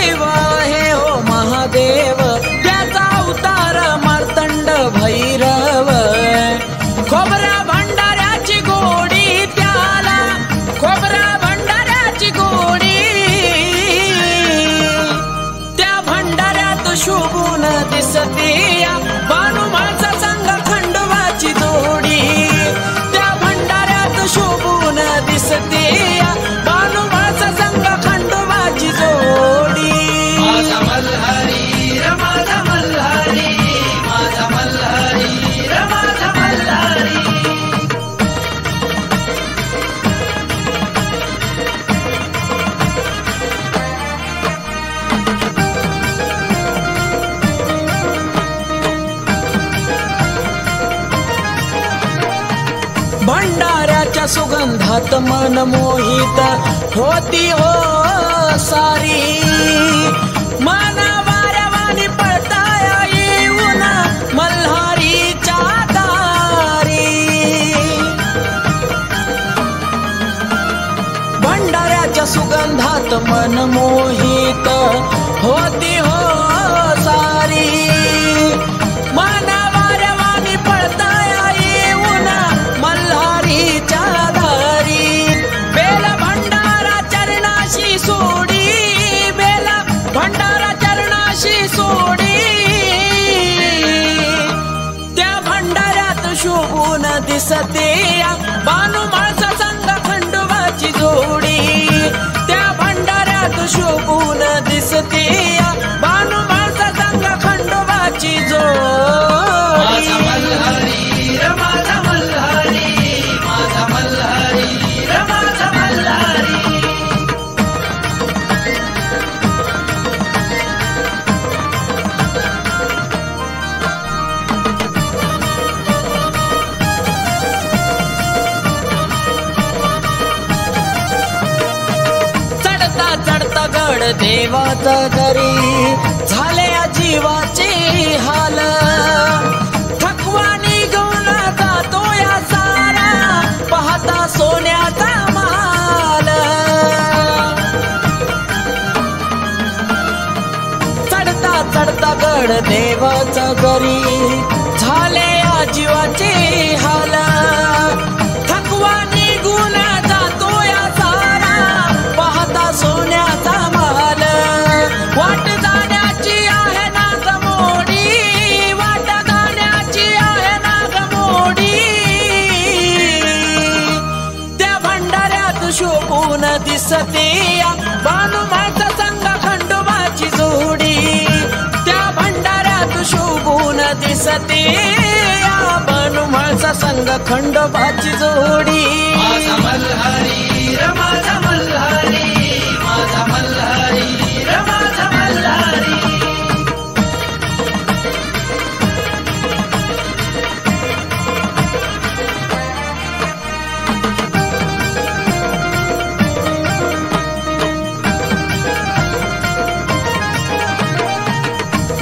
देव आहे हो महादेव, त्याचा अवतार मार्तंड भैरव. खोबरा भंडाऱ्याची गोडी त्याला, खोबरा भंडाऱ्याची गोडी, त्या भंडाऱ्यात शोभून दिसते बानू माळसा संग खंडोबाची जोडी. त्या भंडाऱ्यात शोभून दिसते बानू माळसा संग खंडोबाची जोडी. माझा मल्हारी रे माझा मल्हारी, माझा मल्हारी रे माझा मल्हारी. भंडाऱ्याच्या सुगंधात मन मोहित होती हो सारी. मना वाऱ्यावानी पळताया येऊन मल्हारीच्या दारी. भंडाऱ्याच्या सुगंधात मन मोहित होती हो सारी. मना वाऱ्यावानी पळताया येऊन मल्हारीच्या दारी. बेल भंडारा चरणाशी सोडी, बेल भंडारा चरणाशी सोडी, त्या भंडाऱ्यात शोभून दिसते बानू माळसा संग खंडोबाची जोडी. त्या भंडाऱ्यात शोभून दिसते बानू माळसा संग खंडोबाची जोडी. माझा मल्हारी रे माझा मल्हारी, माझा मल्हारी रे माझा मल्हारी. चढता चढता गड देवाचा घरी झाले जीवाचे हाल. थकवा निघून जातो या सारा पाहता सोन्याचा महाल. चढता चढता गड देवाचा घरी झाले या जीवाचे हाल. थकवा निघून जातो या सारा पाहता सोन्याचा महाल. वाट जाण्याची आहे नागमोडी, वाट जाण्याची आहे नागमोडी, त्या भंडाऱ्यात शोभून दिसते बानू माळसा संग खंडोबाची जोडी. त्या भंडाऱ्यात शोभून दिसते बानू माळसा संग खंडोबाची जोडी. माझा मल्हारी रे माझा मल्हारी, माझा मल्हारी रे माझा मल्हारी.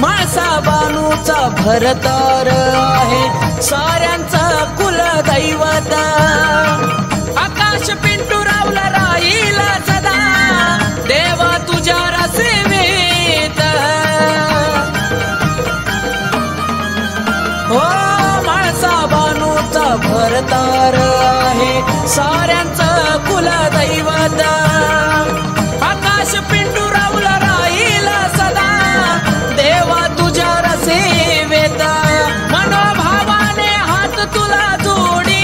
माळसा बानूचा भरतार आहे साऱ्यांचा कुलदैवत. आकाश पिंटू रावला राहील सदा देवा तुझ्या रसेवेत. हो माळसा बानूचा भरतार आहे साऱ्यांचा कुलदैवत. आकाश पिंटू रावला राहील सदा देवा तुझ्या रसेवेत. मनोभावाने हात तुला जोडी,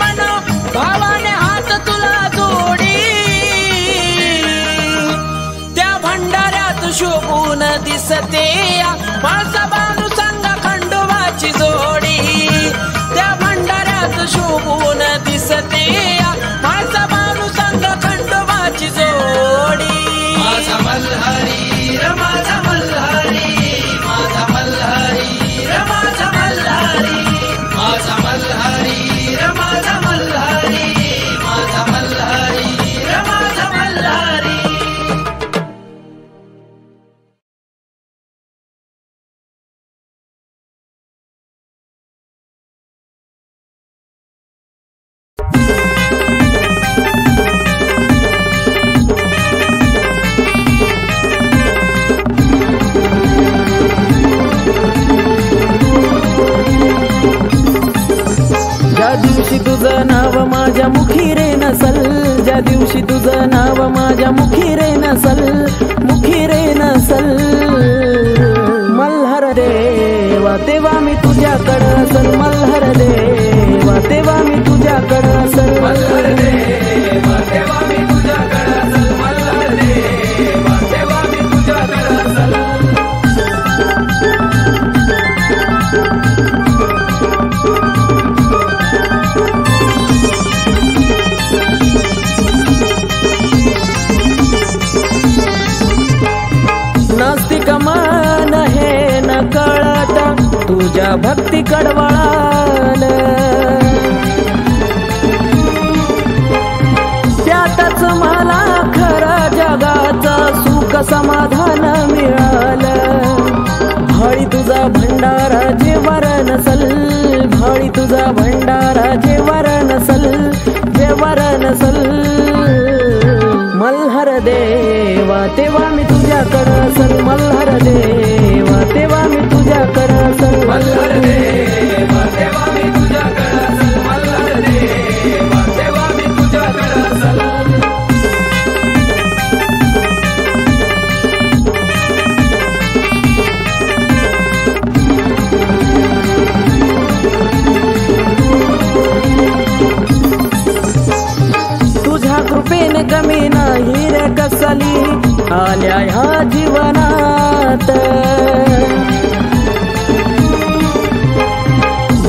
मनोभावाने हात तुला जोडी, त्या भंडाऱ्यात शोभून दिसते माळसा बानू संग खंडोबाची जोडी. त्या भंडाऱ्यात शोभून दिसते माळसा बानू संग खंडोबाची जोडी. माझा मल्हारी रे माझा मल्हारी, माझा मल्हारी रे माझा मल्हारी. माझा मल्हारी रे माझा मल्हारी, माझा मल्हारी रे माझा मल्हारी. माझ्या मुखी रे नसल, मुखी रे नसल. मल्हार देवा तेव्हा मी तुझ्याकडं असल, मल्हार देवा तेव्हा मी तुझ्याकडं असल. मल्हार देवा तेव्हा मी तुझ्याकडं असल, मल्हार देवा तेव्हा मी तुझ्याकडं असल. नास्तिक मन हे न कळत तुझ्या भक्ती कडवळाल, त्यातच मला खरं जगाचं सुख समाधान मिळालं. भाळी तुझा भंडारा जेवर नसल, भाळी तुझा भंडारा जेवर नसल, जेवर नसल. मल्हार देवा तेव्हा मी तुझ्याकडं असल, मल्हार देवा तेव्हा मी तुझ्याकडं असल. मल्हार देवा तेव्हा मी तुझ्याकडं असल, मल्हार देवा तेव्हा मी तुझ्याकडं असल. तुझ्या कृपेने कमी नाही रे कसली आल्या ह्या जीवनात.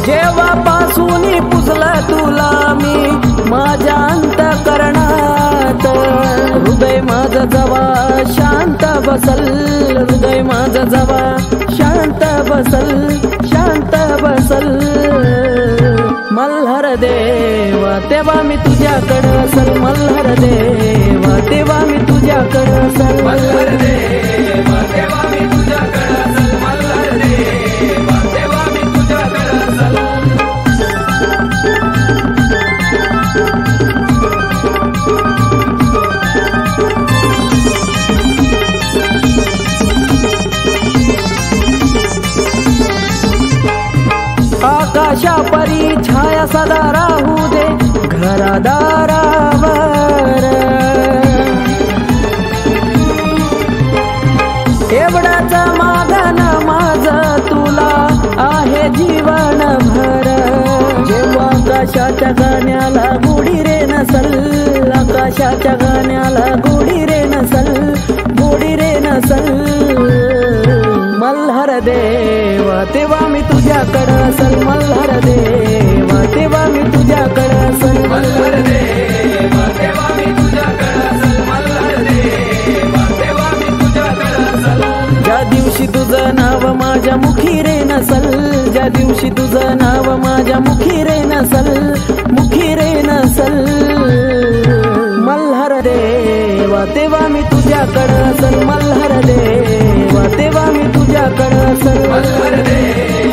जेव्हापासून पुजलं तुला मी माझ्या अंतःकरणात, हृदय माझं जवा शांत बसल, हृदय माझं जवा शांत बसल, शांत बसल. मल्हार देवा तेव्हा मी तुझ्याकडं असल, मल्हार देवा तेव्हा मी तुझ्याकडं असल. मल्हार देवा तेव्हा मी तुझ्याकडं असल, मल्हार देवा तेव्हा मी तुझ्याकडं असल. आकाशा परी छाया सदा राहू दे घरादारावर, एवढाच मागण माझं तुला आहे जीवनभर. जेव्हा आकाशाच्या गाण्याला गोडी रे नसल, आकाशाच्या गाण्याला गोडी रे नसल, गोडी रे नसल. मल्हार देवा तेव्हा मी तुझ्याकडं असल, मल्हार देवा तेव्हा मी तुझ्याकडं असल. मल्हार देवा तेव्हा मी तुझ्याकडं असल, मल्हार देवा तेव्हा मी तुझ्याकडं असल. ज्या दिवशी तुझं नाव माझ्या मुखी रे नसल, ज्या दिवशी तुझं नाव माझ्या मुखी रे नसल, मुखी रे नसल. मल्हार देवा तेव्हा मी तुझ्याकडं असल, मल्हार देवा तेव्हा मी तुझ्याकडं असल. मल्हार देवा